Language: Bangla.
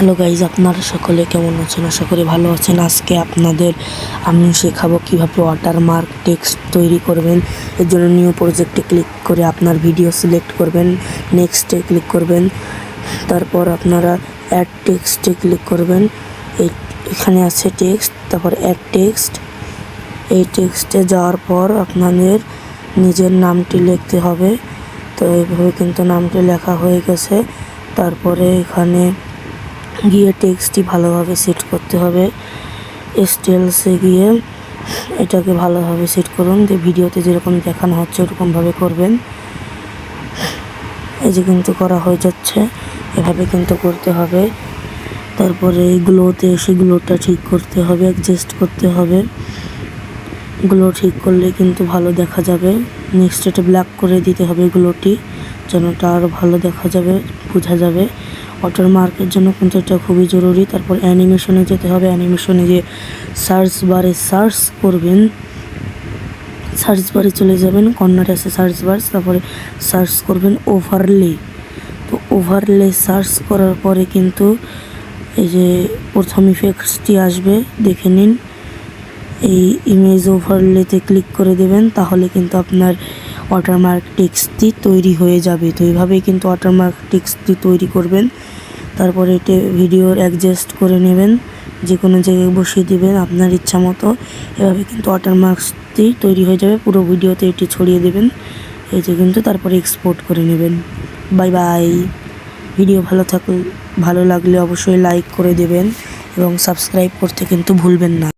হ্যালো গাইজ, আপনারা সকলে কেমন আছেন? আশা করি ভালো আছেন। আজকে আপনাদের আমি শেখাবো কীভাবে ওয়াটারমার্ক টেক্সট তৈরি করবেন। এর জন্য নিউ প্রজেক্টে ক্লিক করে আপনার ভিডিও সিলেক্ট করবেন, নেক্সটে ক্লিক করবেন, তারপর আপনারা অ্যাড টেক্সটে ক্লিক করবেন। এখানে আছে টেক্সট, তারপর অ্যাড টেক্সট। এই টেক্সটে যাওয়ার পর আপনাদের নিজের নামটি লিখতে হবে। তো এইভাবে কিন্তু নামটি লেখা হয়ে গেছে। তারপরে এখানে গিয়ে টেক্সটটি ভালোভাবে সেট করতে হবে। স্টাইলসে গিয়ে এটাকে ভালোভাবে সেট করুন, যে ভিডিওতে যেরকম দেখানো হচ্ছে ওরকমভাবে করবেন। এই যে কিন্তু করা হয়ে যাচ্ছে, এভাবে কিন্তু করতে হবে। তারপরে এইগুলোতে এসে গ্লোটা ঠিক করতে হবে, অ্যাডজাস্ট করতে হবে। গ্লো ঠিক করলে কিন্তু ভালো দেখা যাবে। নেক্সট এটা ব্ল্যাক করে দিতে হবে গ্লোটি, যেন এটা আরও ভালো দেখা যাবে, বোঝা যাবে। ওয়াটারমার্কের জন্য কিন্তু এটা খুবই জরুরি। তারপর অ্যানিমেশনে যেতে হবে। অ্যানিমেশনে গিয়ে সার্চ বারে সার্চ করবেন, সার্চ বারে চলে যাবেন, কর্নারে আছে সার্চ বার, তারপরে সার্চ করবেন ওভারলে। তো ওভারলে সার্চ করার পরে কিন্তু এই যে প্রথম ইফেক্টসটি আসবে, দেখে নিন। এই ইমেজ ওভারলেতে ক্লিক করে দেবেন, তাহলে কিন্তু আপনার ওয়াটারমার্ক টেক্সটটি তৈরি হয়ে যাবে। তো এইভাবেই কিন্তু ওয়াটারমার্ক টেক্সটটি তৈরি করবেন। তারপরে এটা ভিডিওর অ্যাডজাস্ট করে নেবেন, যে কোনো জায়গায় বসিয়ে দেবেন আপনার ইচ্ছা মতো। এভাবে কিন্তু ওয়াটারমার্কসটি তৈরি হয়ে যাবে। পুরো ভিডিওতে এটি ছড়িয়ে দেবেন, এই যে কিন্তু তারপরে এক্সপোর্ট করে নেবেন। Bye bye. ভিডিও ভালো লাগলে অবশ্যই লাইক করে দেবেন এবং সাবস্ক্রাইব করতে কিন্তু ভুলবেন না।